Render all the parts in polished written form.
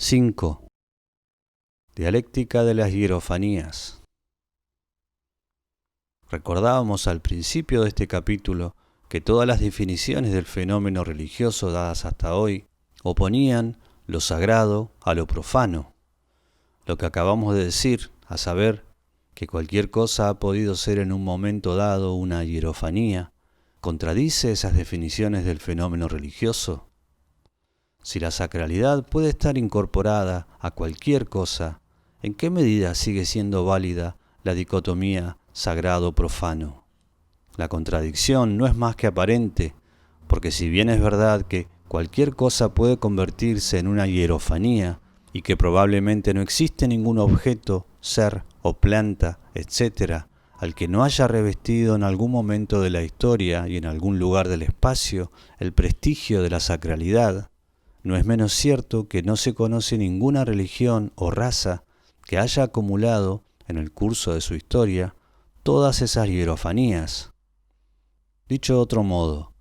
5. Dialéctica de las hierofanías. Recordábamos al principio de este capítulo que todas las definiciones del fenómeno religioso dadas hasta hoy oponían lo sagrado a lo profano. Lo que acabamos de decir, a saber, que cualquier cosa ha podido ser en un momento dado una hierofanía, ¿contradice esas definiciones del fenómeno religioso? Si la sacralidad puede estar incorporada a cualquier cosa, ¿en qué medida sigue siendo válida la dicotomía sagrado-profano? La contradicción no es más que aparente, porque si bien es verdad que cualquier cosa puede convertirse en una hierofanía y que probablemente no existe ningún objeto, ser o planta, etc., al que no haya revestido en algún momento de la historia y en algún lugar del espacio el prestigio de la sacralidad, no es menos cierto que no se conoce ninguna religión o raza que haya acumulado, en el curso de su historia, todas esas hierofanías. Dicho de otro modo,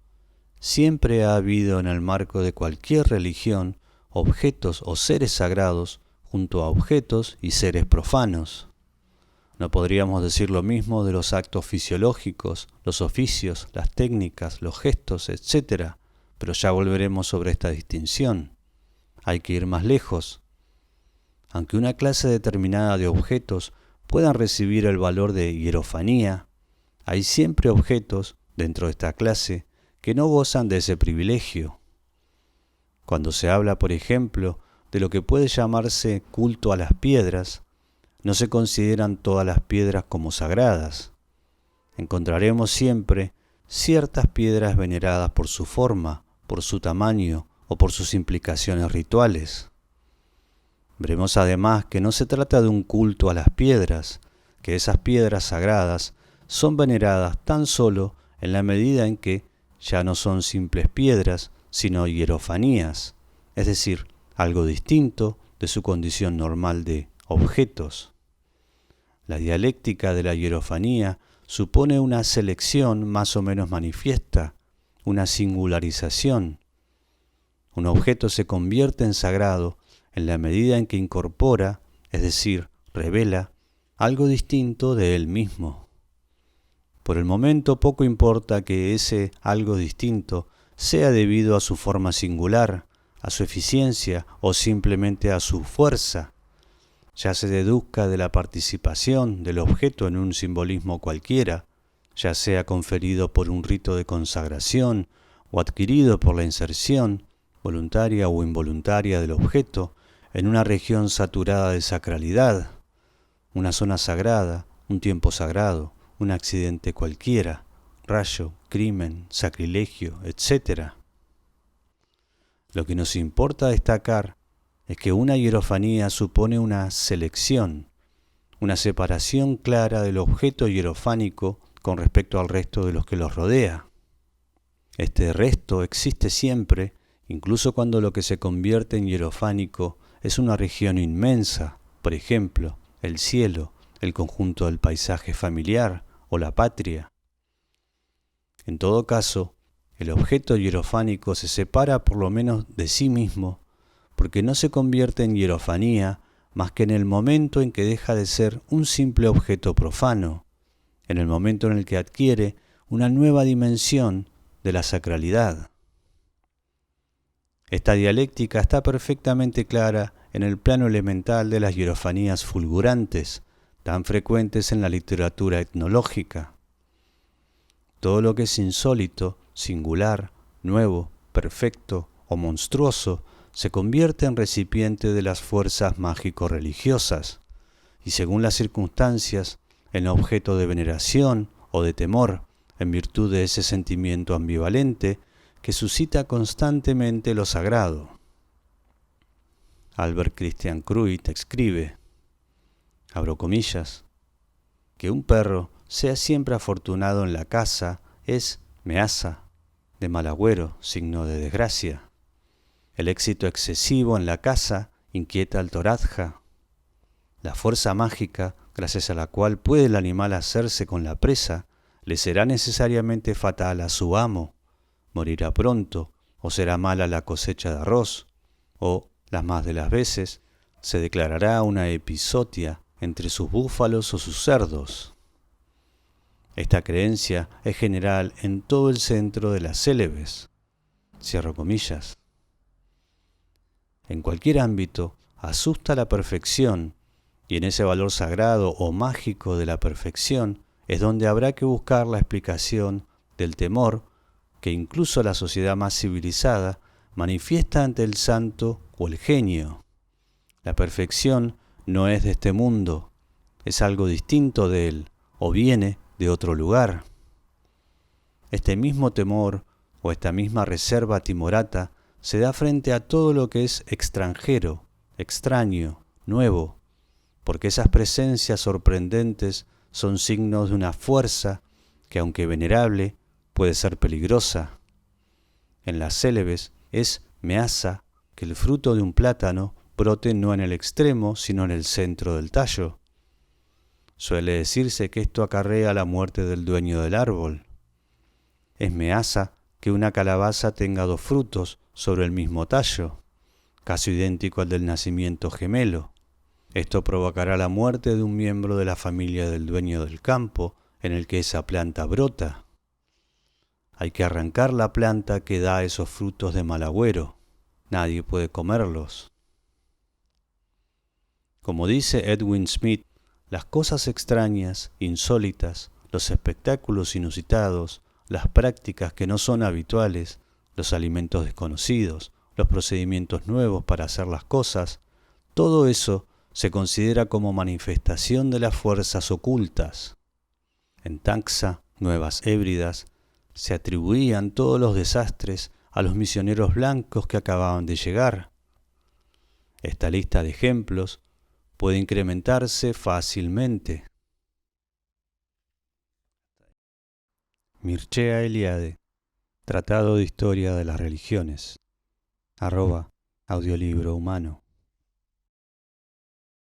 siempre ha habido en el marco de cualquier religión objetos o seres sagrados junto a objetos y seres profanos. No podríamos decir lo mismo de los actos fisiológicos, los oficios, las técnicas, los gestos, etc., pero ya volveremos sobre esta distinción. Hay que ir más lejos. Aunque una clase determinada de objetos puedan recibir el valor de hierofanía, hay siempre objetos dentro de esta clase que no gozan de ese privilegio. Cuando se habla, por ejemplo, de lo que puede llamarse culto a las piedras, no se consideran todas las piedras como sagradas. Encontraremos siempre ciertas piedras veneradas por su forma, por su tamaño o por sus implicaciones rituales. Veremos además que no se trata de un culto a las piedras, que esas piedras sagradas son veneradas tan solo en la medida en que ya no son simples piedras, sino hierofanías, es decir, algo distinto de su condición normal de objetos. La dialéctica de la hierofanía supone una selección más o menos manifiesta, una singularización. Un objeto se convierte en sagrado en la medida en que incorpora, es decir, revela, algo distinto de él mismo. Por el momento poco importa que ese algo distinto sea debido a su forma singular, a su eficiencia o simplemente a su fuerza, ya se deduzca de la participación del objeto en un simbolismo cualquiera, ya sea conferido por un rito de consagración o adquirido por la inserción, voluntaria o involuntaria del objeto, en una región saturada de sacralidad, una zona sagrada, un tiempo sagrado, un accidente cualquiera, rayo, crimen, sacrilegio, etc. Lo que nos importa destacar es que una hierofanía supone una selección, una separación clara del objeto hierofánico con respecto al resto de los que los rodea. Este resto existe siempre, incluso cuando lo que se convierte en hierofánico es una región inmensa, por ejemplo, el cielo, el conjunto del paisaje familiar o la patria. En todo caso, el objeto hierofánico se separa por lo menos de sí mismo, porque no se convierte en hierofanía más que en el momento en que deja de ser un simple objeto profano, en el momento en el que adquiere una nueva dimensión de la sacralidad. Esta dialéctica está perfectamente clara en el plano elemental de las hierofanías fulgurantes, tan frecuentes en la literatura etnológica. Todo lo que es insólito, singular, nuevo, perfecto o monstruoso se convierte en recipiente de las fuerzas mágico-religiosas y, según las circunstancias, en objeto de veneración o de temor, en virtud de ese sentimiento ambivalente que suscita constantemente lo sagrado. Albert Christian Kruit escribe, abro comillas, que un perro sea siempre afortunado en la caza es meaza, de mal agüero, signo de desgracia. El éxito excesivo en la caza inquieta al toradja. La fuerza mágica, gracias a la cual puede el animal hacerse con la presa, le será necesariamente fatal a su amo. Morirá pronto, o será mala la cosecha de arroz, o Las más de las veces se declarará una episotia entre sus búfalos o sus cerdos. Esta creencia es general en todo el centro de las célebes. Cierro comillas. En cualquier ámbito, asusta la perfección, y en ese valor sagrado o mágico de la perfección es donde habrá que buscar la explicación del temor que incluso la sociedad más civilizada manifiesta ante el santo o el genio. La perfección no es de este mundo, es algo distinto de él, o viene de otro lugar. Este mismo temor o esta misma reserva timorata se da frente a todo lo que es extranjero, extraño, nuevo, porque esas presencias sorprendentes son signos de una fuerza que, aunque venerable, puede ser peligrosa. En las célebes es measa que el fruto de un plátano brote no en el extremo, sino en el centro del tallo. Suele decirse que esto acarrea la muerte del dueño del árbol. Es measa que una calabaza tenga dos frutos sobre el mismo tallo, casi idéntico al del nacimiento gemelo. Esto provocará la muerte de un miembro de la familia del dueño del campo en el que esa planta brota. Hay que arrancar la planta que da esos frutos de mal agüero. Nadie puede comerlos. Como dice Edwin Smith, las cosas extrañas, insólitas, los espectáculos inusitados, las prácticas que no son habituales, los alimentos desconocidos, los procedimientos nuevos para hacer las cosas, todo eso se considera como manifestación de las fuerzas ocultas. En Taxa, Nuevas Hébridas, se atribuían todos los desastres a los misioneros blancos que acababan de llegar. Esta lista de ejemplos puede incrementarse fácilmente. Mircea Eliade, Tratado de Historia de las Religiones, @ Audiolibro Humano.